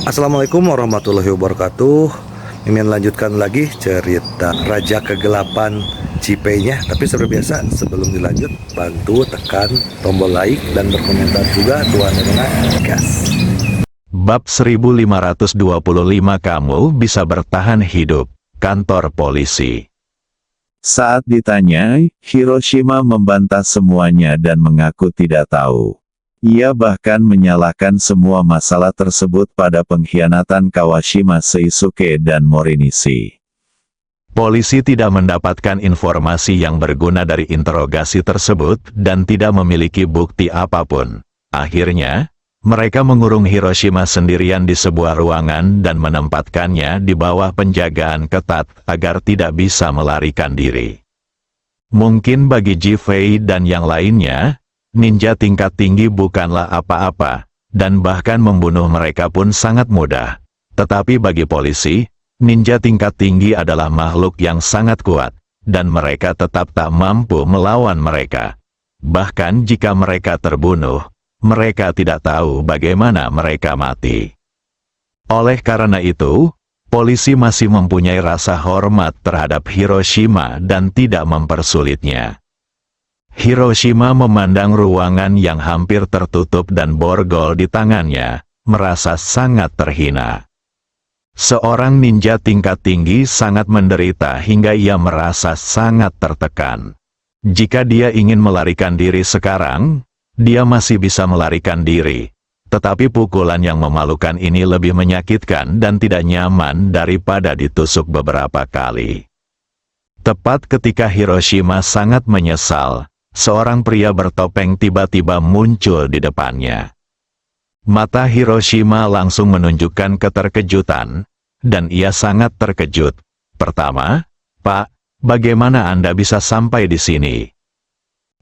Assalamualaikum warahmatullahi wabarakatuh. Mimin lanjutkan lagi cerita Raja Kegelapan Cipenya. Tapi seperti biasa, sebelum dilanjut, bantu tekan tombol like dan berkomentar juga Tuan Renang gas. Bab 1525 kamu bisa bertahan hidup. Kantor polisi. Saat ditanya, Hiroshima membantah semuanya dan mengaku tidak tahu. Ia bahkan menyalahkan semua masalah tersebut pada pengkhianatan Kawashima Seisuke dan Morinishi. Polisi tidak mendapatkan informasi yang berguna dari interogasi tersebut dan tidak memiliki bukti apapun. Akhirnya, mereka mengurung Hiroshima sendirian di sebuah ruangan dan menempatkannya di bawah penjagaan ketat agar tidak bisa melarikan diri. Mungkin bagi Jifei dan yang lainnya, ninja tingkat tinggi bukanlah apa-apa, dan bahkan membunuh mereka pun sangat mudah. Tetapi bagi polisi, ninja tingkat tinggi adalah makhluk yang sangat kuat, dan mereka tetap tak mampu melawan mereka. Bahkan jika mereka terbunuh, mereka tidak tahu bagaimana mereka mati. Oleh karena itu, polisi masih mempunyai rasa hormat terhadap Hiroshima dan tidak mempersulitnya. Hiroshima memandang ruangan yang hampir tertutup dan borgol di tangannya, merasa sangat terhina. Seorang ninja tingkat tinggi sangat menderita hingga ia merasa sangat tertekan. Jika dia ingin melarikan diri sekarang, dia masih bisa melarikan diri. Tetapi pukulan yang memalukan ini lebih menyakitkan dan tidak nyaman daripada ditusuk beberapa kali. Tepat ketika Hiroshima sangat menyesal, seorang pria bertopeng tiba-tiba muncul di depannya. Mata Hiroshima langsung menunjukkan keterkejutan, dan ia sangat terkejut. Pertama, "Pak, bagaimana Anda bisa sampai di sini?"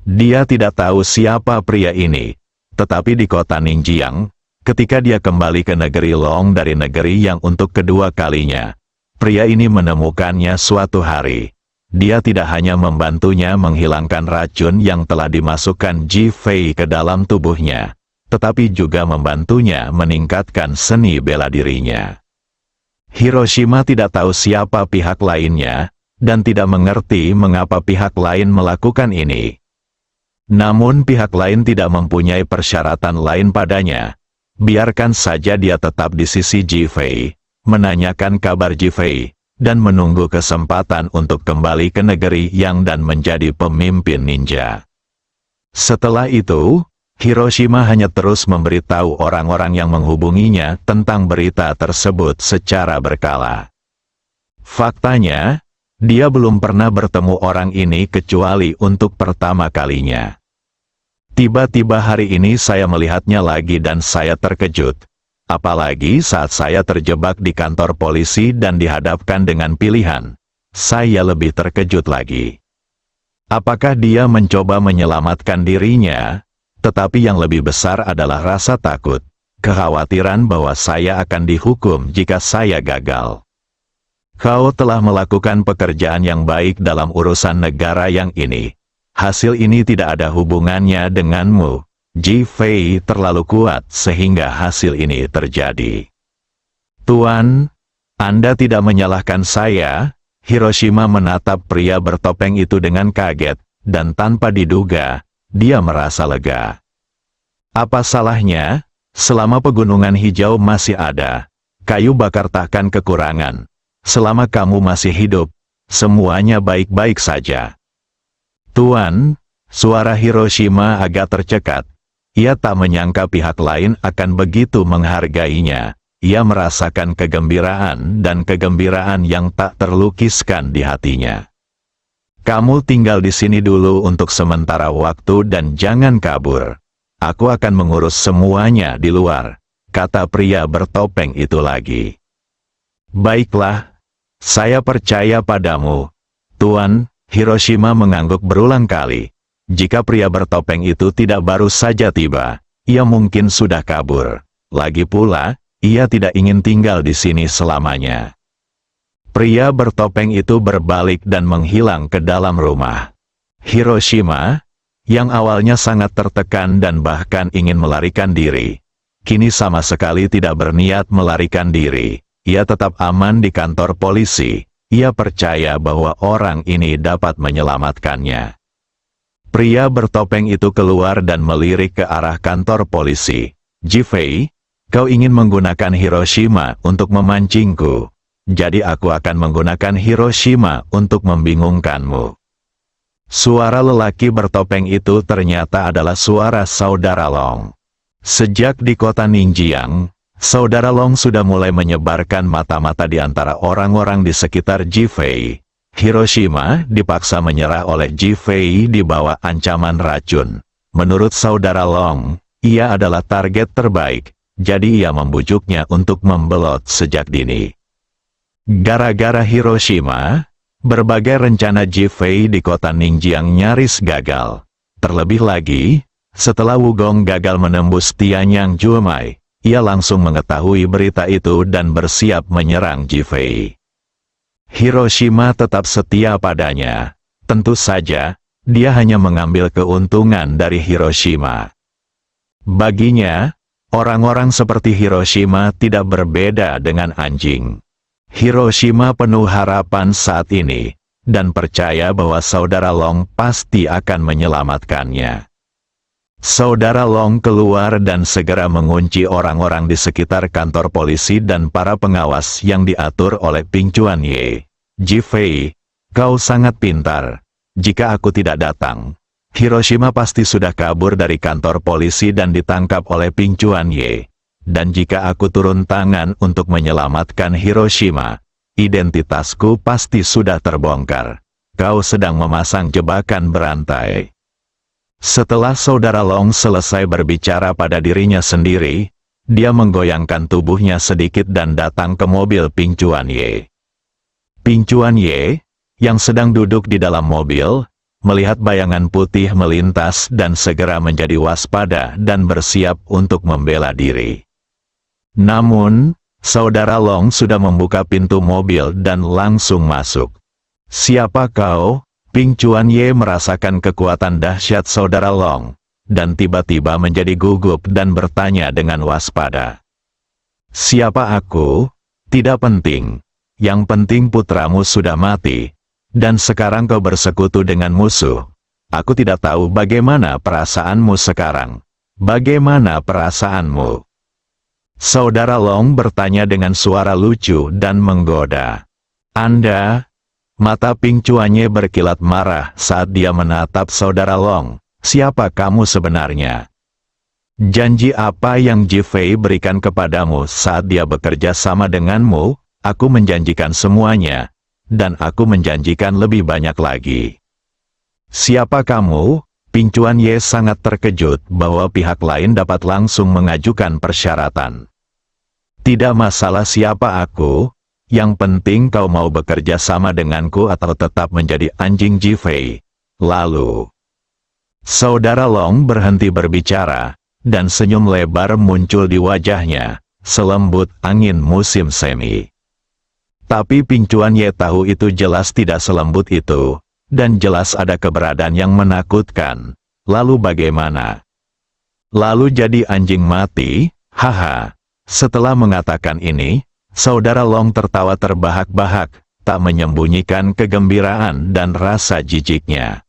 Dia tidak tahu siapa pria ini, tetapi di kota Ninjiang, ketika dia kembali ke negeri Long dari negeri yang untuk kedua kalinya, pria ini menemukannya suatu hari. Dia tidak hanya membantunya menghilangkan racun yang telah dimasukkan Jifei ke dalam tubuhnya, tetapi juga membantunya meningkatkan seni bela dirinya. Hiroshima tidak tahu siapa pihak lainnya, dan tidak mengerti mengapa pihak lain melakukan ini. Namun pihak lain tidak mempunyai persyaratan lain padanya. Biarkan saja dia tetap di sisi Jifei, menanyakan kabar Jifei, dan menunggu kesempatan untuk kembali ke negeri yang dan menjadi pemimpin ninja. Setelah itu, Hiroshima hanya terus memberitahu orang-orang yang menghubunginya tentang berita tersebut secara berkala. Faktanya, dia belum pernah bertemu orang ini kecuali untuk pertama kalinya. Tiba-tiba hari ini saya melihatnya lagi dan saya terkejut. Apalagi saat saya terjebak di kantor polisi dan dihadapkan dengan pilihan, saya lebih terkejut lagi. Apakah dia mencoba menyelamatkan dirinya? Tetapi yang lebih besar adalah rasa takut, kekhawatiran bahwa saya akan dihukum jika saya gagal. Kau telah melakukan pekerjaan yang baik dalam urusan negara yang ini. Hasil ini tidak ada hubungannya denganmu. Jifei terlalu kuat sehingga hasil ini terjadi. Tuan, Anda tidak menyalahkan saya. Hiroshima menatap pria bertopeng itu dengan kaget, dan tanpa diduga, dia merasa lega. Apa salahnya? Selama pegunungan hijau masih ada, kayu bakar takkan kekurangan. Selama kamu masih hidup, semuanya baik-baik saja. Tuan, suara Hiroshima agak tercekat. Ia tak menyangka pihak lain akan begitu menghargainya. Ia merasakan kegembiraan dan kegembiraan yang tak terlukiskan di hatinya. Kamu tinggal di sini dulu untuk sementara waktu dan jangan kabur. Aku akan mengurus semuanya di luar, kata pria bertopeng itu lagi. Baiklah, saya percaya padamu. Tuan, Hiroshima mengangguk berulang kali. Jika pria bertopeng itu tidak baru saja tiba, ia mungkin sudah kabur. Lagi pula, ia tidak ingin tinggal di sini selamanya. Pria bertopeng itu berbalik dan menghilang ke dalam rumah. Hiroshima, yang awalnya sangat tertekan dan bahkan ingin melarikan diri, kini sama sekali tidak berniat melarikan diri. Ia tetap aman di kantor polisi. Ia percaya bahwa orang ini dapat menyelamatkannya. Pria bertopeng itu keluar dan melirik ke arah kantor polisi. Jifei, kau ingin menggunakan Hiroshima untuk memancingku. Jadi aku akan menggunakan Hiroshima untuk membingungkanmu. Suara lelaki bertopeng itu ternyata adalah suara Saudara Long. Sejak di kota Ningjiang, Saudara Long sudah mulai menyebarkan mata-mata di antara orang-orang di sekitar Jifei. Hiroshima dipaksa menyerah oleh Jifei di bawah ancaman racun. Menurut Saudara Long, ia adalah target terbaik, jadi ia membujuknya untuk membelot sejak dini. Gara-gara Hiroshima, berbagai rencana Jifei di kota Ningjiang nyaris gagal. Terlebih lagi, setelah Wugong gagal menembus Tianyang Juemai, ia langsung mengetahui berita itu dan bersiap menyerang Jifei. Hiroshima tetap setia padanya. Tentu saja, dia hanya mengambil keuntungan dari Hiroshima. Baginya, orang-orang seperti Hiroshima tidak berbeda dengan anjing. Hiroshima penuh harapan saat ini, dan percaya bahwa Saudara Long pasti akan menyelamatkannya. Saudara Long keluar dan segera mengunci orang-orang di sekitar kantor polisi dan para pengawas yang diatur oleh Ping Chuanye. Jifei, kau sangat pintar. Jika aku tidak datang, Hiroshima pasti sudah kabur dari kantor polisi dan ditangkap oleh Ping Chuanye. Dan jika aku turun tangan untuk menyelamatkan Hiroshima, identitasku pasti sudah terbongkar. Kau sedang memasang jebakan berantai. Setelah Saudara Long selesai berbicara pada dirinya sendiri, dia menggoyangkan tubuhnya sedikit dan datang ke mobil Ping Chuanye. Ping Chuanye, yang sedang duduk di dalam mobil, melihat bayangan putih melintas dan segera menjadi waspada dan bersiap untuk membela diri. Namun, Saudara Long sudah membuka pintu mobil dan langsung masuk. Siapa kau? Ping Chuanye merasakan kekuatan dahsyat Saudara Long, dan tiba-tiba menjadi gugup dan bertanya dengan waspada. Siapa aku? Tidak penting. Yang penting putramu sudah mati, dan sekarang kau bersekutu dengan musuh. Aku tidak tahu bagaimana perasaanmu sekarang. Bagaimana perasaanmu? Saudara Long bertanya dengan suara lucu dan menggoda. Anda? Mata Ping Chuanye berkilat marah saat dia menatap Saudara Long. Siapa kamu sebenarnya? Janji apa yang Jifei berikan kepadamu saat dia bekerja sama denganmu? Aku menjanjikan semuanya, dan aku menjanjikan lebih banyak lagi. Siapa kamu? Ping Chuanye sangat terkejut bahwa pihak lain dapat langsung mengajukan persyaratan. Tidak masalah siapa aku, yang penting kau mau bekerja sama denganku atau tetap menjadi anjing Jifei. Lalu, Saudara Long berhenti berbicara, dan senyum lebar muncul di wajahnya, selembut angin musim semi. Tapi Ping Chuanye tahu itu jelas tidak selembut itu, dan jelas ada keberadaan yang menakutkan. Lalu bagaimana? Lalu jadi anjing mati? Haha. Setelah mengatakan ini, Saudara Long tertawa terbahak-bahak, tak menyembunyikan kegembiraan dan rasa jijiknya.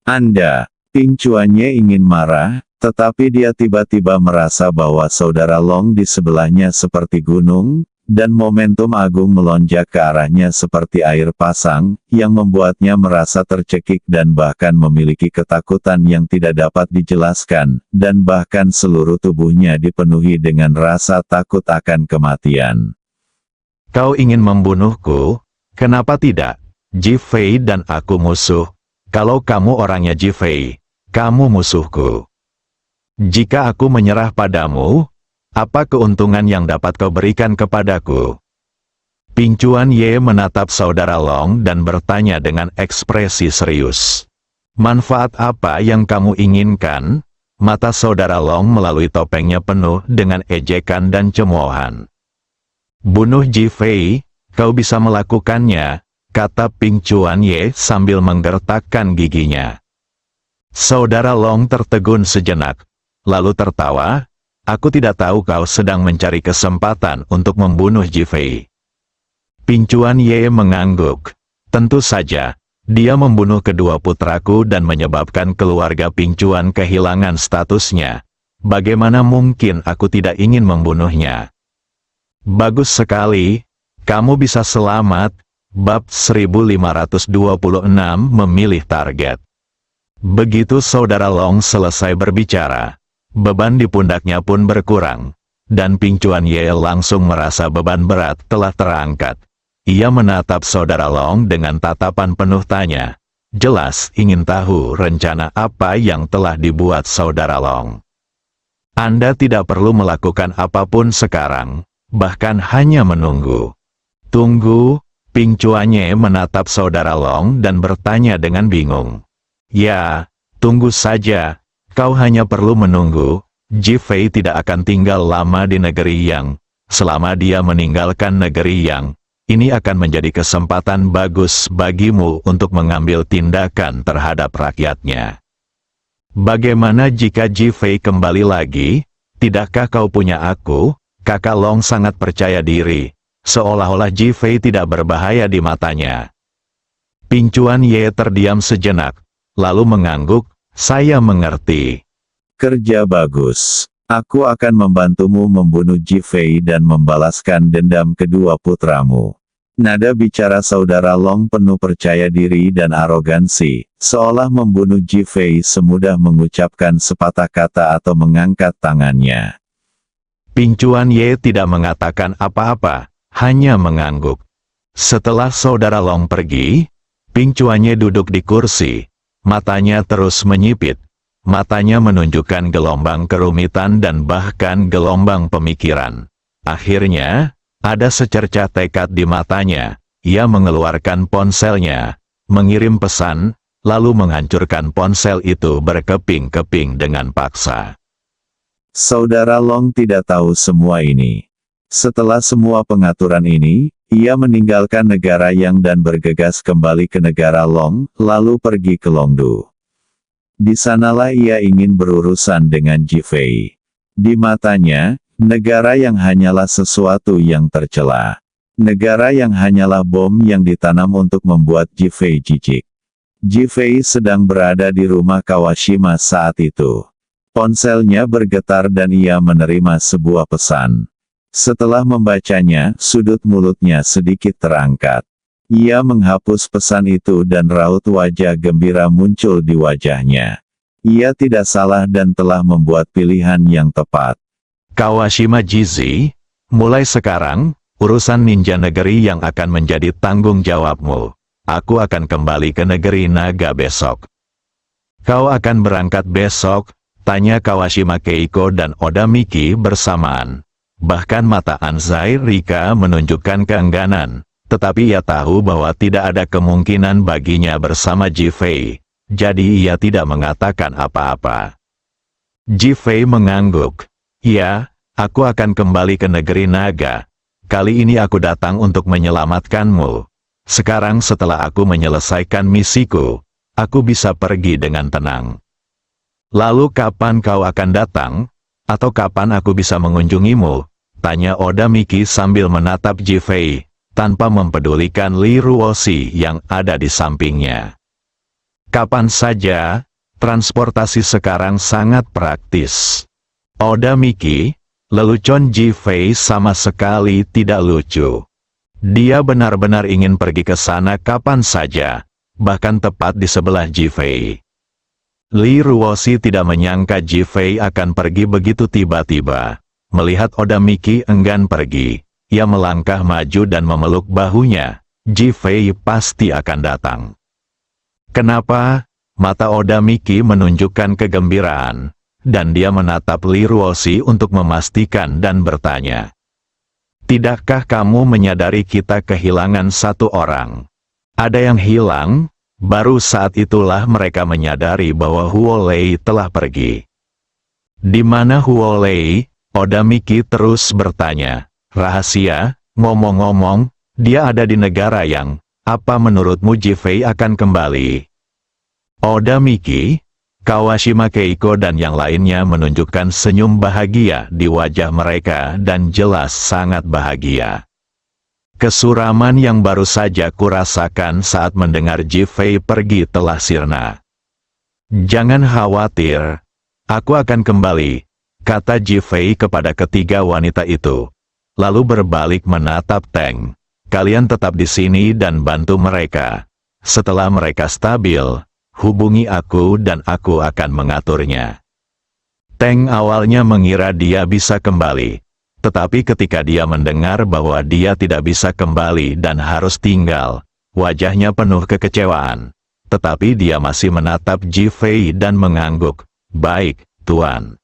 Anda, Ping Chuanye ingin marah, tetapi dia tiba-tiba merasa bahwa Saudara Long di sebelahnya seperti gunung, dan momentum agung melonjak ke arahnya seperti air pasang, yang membuatnya merasa tercekik dan bahkan memiliki ketakutan yang tidak dapat dijelaskan, dan bahkan seluruh tubuhnya dipenuhi dengan rasa takut akan kematian. Kau ingin membunuhku? Kenapa tidak? Jifei dan aku musuh. Kalau kamu orangnya Jifei, kamu musuhku. Jika aku menyerah padamu, apa keuntungan yang dapat kau berikan kepadaku? Ping Chuanye menatap Saudara Long dan bertanya dengan ekspresi serius. Manfaat apa yang kamu inginkan? Mata Saudara Long melalui topengnya penuh dengan ejekan dan cemoohan. Bunuh Jifei, kau bisa melakukannya, kata Ping Chuanye sambil menggertakkan giginya. Saudara Long tertegun sejenak, lalu tertawa. Aku tidak tahu kau sedang mencari kesempatan untuk membunuh Jifei. Pingcuan Ye mengangguk. Tentu saja, dia membunuh kedua putraku dan menyebabkan keluarga Pingcuan kehilangan statusnya. Bagaimana mungkin aku tidak ingin membunuhnya? Bagus sekali, kamu bisa selamat. Bab 1526 memilih target. Begitu Saudara Long selesai berbicara, beban di pundaknya pun berkurang, dan Pingcuan Ye langsung merasa beban berat telah terangkat. Ia menatap Saudara Long dengan tatapan penuh tanya, jelas ingin tahu rencana apa yang telah dibuat Saudara Long. Anda tidak perlu melakukan apapun sekarang, bahkan hanya menunggu. Tunggu. Pingcuan Ye menatap Saudara Long dan bertanya dengan bingung. Ya, tunggu saja, kau hanya perlu menunggu. Jifei tidak akan tinggal lama di negeri Yang. Selama dia meninggalkan negeri Yang, ini akan menjadi kesempatan bagus bagimu untuk mengambil tindakan terhadap rakyatnya. Bagaimana jika Jifei kembali lagi? Tidakkah kau punya aku? Kakak Long sangat percaya diri. Seolah-olah Jifei tidak berbahaya di matanya. Pingcuan Ye terdiam sejenak, lalu mengangguk, saya mengerti. Kerja bagus. Aku akan membantumu membunuh Jifei dan membalaskan dendam kedua putramu. Nada bicara Saudara Long penuh percaya diri dan arogansi, seolah membunuh Jifei semudah mengucapkan sepatah kata atau mengangkat tangannya. Pingcuan Ye tidak mengatakan apa-apa. Hanya mengangguk. Setelah Saudara Long pergi, Pingcuan Ye duduk di kursi. Matanya terus menyipit. Matanya menunjukkan gelombang kerumitan dan bahkan gelombang pemikiran. Akhirnya, ada secercah tekad di matanya. Ia mengeluarkan ponselnya, mengirim pesan, lalu menghancurkan ponsel itu berkeping-keping dengan paksa. Saudara Long tidak tahu semua ini. Setelah semua pengaturan ini, ia meninggalkan negara Yang dan bergegas kembali ke negara Long, lalu pergi ke Longdu. Di sanalah ia ingin berurusan dengan Jifei. Di matanya, negara Yang hanyalah sesuatu yang tercela. Negara Yang hanyalah bom yang ditanam untuk membuat Jifei jijik. Jifei sedang berada di rumah Kawashima saat itu. Ponselnya bergetar dan ia menerima sebuah pesan. Setelah membacanya, sudut mulutnya sedikit terangkat. Ia menghapus pesan itu dan raut wajah gembira muncul di wajahnya. Ia tidak salah dan telah membuat pilihan yang tepat. Kawashima Jizi, mulai sekarang, urusan ninja negeri yang akan menjadi tanggung jawabmu. Aku akan kembali ke negeri naga besok. Kau akan berangkat besok? Tanya Kawashima Keiko dan Oda Miki bersamaan. Bahkan mata Anzai Rika menunjukkan keengganan, tetapi ia tahu bahwa tidak ada kemungkinan baginya bersama Jifei, jadi ia tidak mengatakan apa-apa. Jifei mengangguk. Ya, aku akan kembali ke negeri naga. Kali ini aku datang untuk menyelamatkanmu. Sekarang setelah aku menyelesaikan misiku, aku bisa pergi dengan tenang. Lalu kapan kau akan datang? Atau kapan aku bisa mengunjungimu? Tanya Oda Miki sambil menatap Jifei, tanpa mempedulikan Li Ruoshi yang ada di sampingnya. Kapan saja, transportasi sekarang sangat praktis. Oda Miki, lelucon Jifei sama sekali tidak lucu. Dia benar-benar ingin pergi ke sana kapan saja, bahkan tepat di sebelah Jifei. Li Ruoshi tidak menyangka Jifei akan pergi begitu tiba-tiba. Melihat Oda Miki enggan pergi, ia melangkah maju dan memeluk bahunya. Jifei pasti akan datang. Kenapa? Mata Oda Miki menunjukkan kegembiraan, dan dia menatap Li Ruoshi untuk memastikan dan bertanya. Tidakkah kamu menyadari kita kehilangan satu orang? Ada yang hilang? Baru saat itulah mereka menyadari bahwa Huo Lei telah pergi. Di mana Huo Lei? Oda Miki terus bertanya. Rahasia, ngomong-ngomong, dia ada di negara Yang. Apa menurutmu Jifei akan kembali? Oda Miki, Kawashima Keiko dan yang lainnya menunjukkan senyum bahagia di wajah mereka dan jelas sangat bahagia. Kesuraman yang baru saja kurasakan saat mendengar Ji Fei pergi telah sirna. "Jangan khawatir, aku akan kembali," kata Ji Fei kepada ketiga wanita itu. Lalu berbalik menatap Teng. "Kalian tetap di sini dan bantu mereka. Setelah mereka stabil, hubungi aku dan aku akan mengaturnya." Teng awalnya mengira dia bisa kembali. Tetapi ketika dia mendengar bahwa dia tidak bisa kembali dan harus tinggal, wajahnya penuh kekecewaan. Tetapi dia masih menatap Ji Fei dan mengangguk. "Baik, Tuan."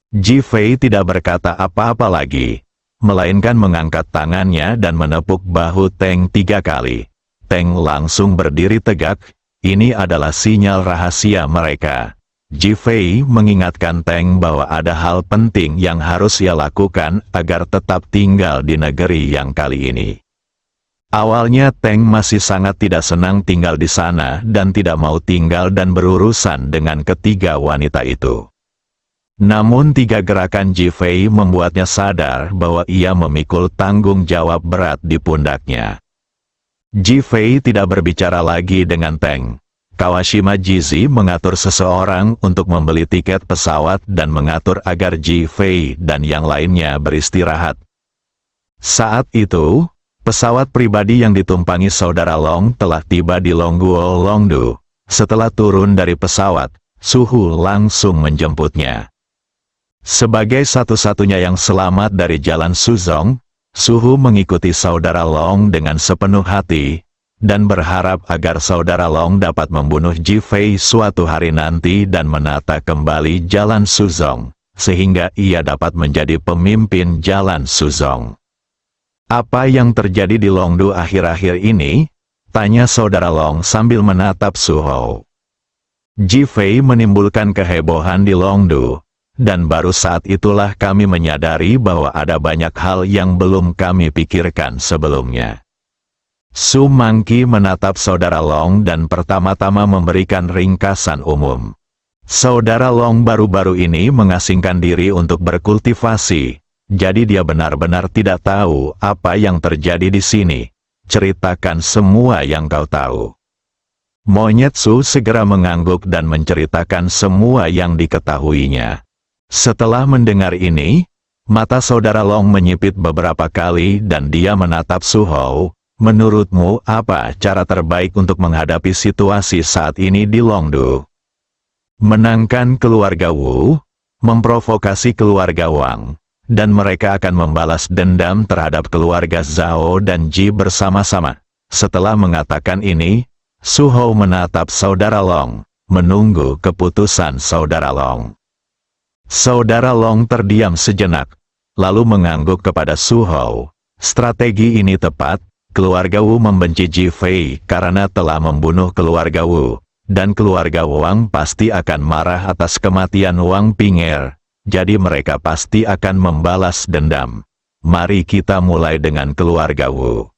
Ji Fei tidak berkata apa-apa lagi, melainkan mengangkat tangannya dan menepuk bahu Teng 3 kali. Teng langsung berdiri tegak. Ini adalah sinyal rahasia mereka. Ji Fei mengingatkan Teng bahwa ada hal penting yang harus ia lakukan agar tetap tinggal di negeri yang kali ini. Awalnya Teng masih sangat tidak senang tinggal di sana dan tidak mau tinggal dan berurusan dengan ketiga wanita itu. Namun 3 gerakan Ji Fei membuatnya sadar bahwa ia memikul tanggung jawab berat di pundaknya. Ji Fei tidak berbicara lagi dengan Teng. Kawashima Jizi mengatur seseorang untuk membeli tiket pesawat dan mengatur agar Ji Fei dan yang lainnya beristirahat. Saat itu, pesawat pribadi yang ditumpangi saudara Long telah tiba di Longguo Longdu. Setelah turun dari pesawat, Suhu langsung menjemputnya. Sebagai satu-satunya yang selamat dari jalan Suzong, Suhu mengikuti saudara Long dengan sepenuh hati, dan berharap agar saudara Long dapat membunuh Ji Fei suatu hari nanti dan menata kembali jalan Suzong, sehingga ia dapat menjadi pemimpin jalan Suzong. "Apa yang terjadi di Longdu akhir-akhir ini?" tanya saudara Long sambil menatap Suho. "Ji Fei menimbulkan kehebohan di Longdu, dan baru saat itulah kami menyadari bahwa ada banyak hal yang belum kami pikirkan sebelumnya." Su Mangki menatap saudara Long dan pertama-tama memberikan ringkasan umum. Saudara Long baru-baru ini mengasingkan diri untuk berkultivasi, jadi dia benar-benar tidak tahu apa yang terjadi di sini. "Ceritakan semua yang kau tahu." Monyet Su segera mengangguk dan menceritakan semua yang diketahuinya. Setelah mendengar ini, mata saudara Long menyipit beberapa kali dan dia menatap Suho. "Menurutmu apa cara terbaik untuk menghadapi situasi saat ini di Longdu?" "Menangkan keluarga Wu, memprovokasi keluarga Wang, dan mereka akan membalas dendam terhadap keluarga Zhao dan Ji bersama-sama." Setelah mengatakan ini, Suho menatap saudara Long, menunggu keputusan saudara Long. Saudara Long terdiam sejenak, lalu mengangguk kepada Suho. "Strategi ini tepat. Keluarga Wu membenci Ji Fei karena telah membunuh keluarga Wu, dan keluarga Wang pasti akan marah atas kematian Wang Ping'er, jadi mereka pasti akan membalas dendam. Mari kita mulai dengan keluarga Wu."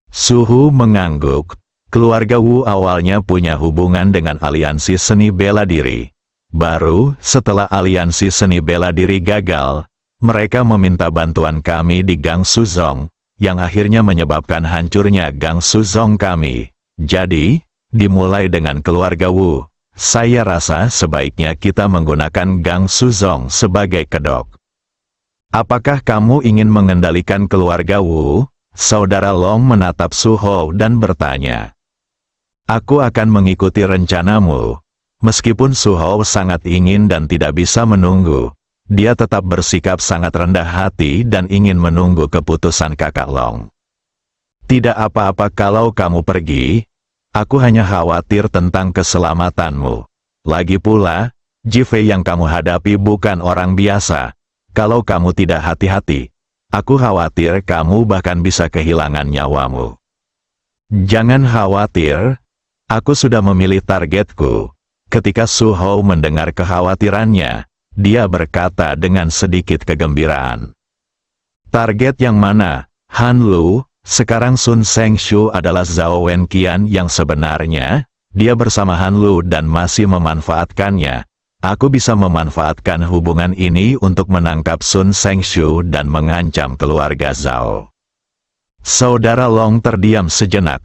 Suhu mengangguk. Keluarga Wu awalnya punya hubungan dengan aliansi seni bela diri. Baru setelah aliansi seni bela diri gagal, mereka meminta bantuan kami di Gang Suzong, yang akhirnya menyebabkan hancurnya Gang Suzong kami. Jadi, dimulai dengan keluarga Wu. Saya rasa sebaiknya kita menggunakan Gang Suzong sebagai kedok. "Apakah kamu ingin mengendalikan keluarga Wu?" Saudara Long menatap Suho dan bertanya. "Aku akan mengikuti rencanamu." Meskipun Suho sangat ingin dan tidak bisa menunggu, dia tetap bersikap sangat rendah hati dan ingin menunggu keputusan kakak Long. "Tidak apa-apa kalau kamu pergi, aku hanya khawatir tentang keselamatanmu. Lagi pula, Ji Fei yang kamu hadapi bukan orang biasa. Kalau kamu tidak hati-hati, aku khawatir kamu bahkan bisa kehilangan nyawamu." "Jangan khawatir, aku sudah memilih targetku." Ketika Suho mendengar kekhawatirannya, dia berkata dengan sedikit kegembiraan. "Target yang mana, Han Lu?" Sekarang Sun Sengshu adalah Zhao Wenqian yang sebenarnya, Dia bersama Han Lu dan masih memanfaatkannya. Aku bisa memanfaatkan hubungan ini untuk menangkap Sun Sengshu dan mengancam keluarga Zhao. Saudara Long terdiam sejenak,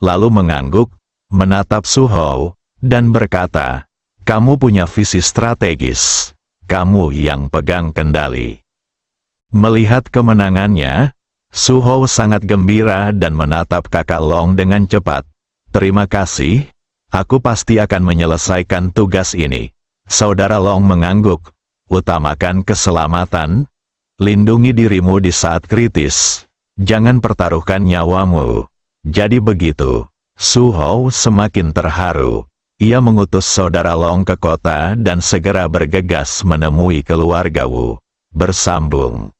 lalu mengangguk, menatap Su Hou, dan berkata, "Kamu punya visi strategis. Kamu yang pegang kendali." Melihat kemenangannya, Su Hou sangat gembira dan menatap kakak Long dengan cepat. "Terima kasih. Aku pasti akan menyelesaikan tugas ini." Saudara Long mengangguk. "Utamakan keselamatan. Lindungi dirimu di saat kritis. Jangan pertaruhkan nyawamu." Jadi begitu. Su Hou semakin terharu. Ia mengutus saudara Long ke kota dan segera bergegas menemui keluarga Wu. Bersambung.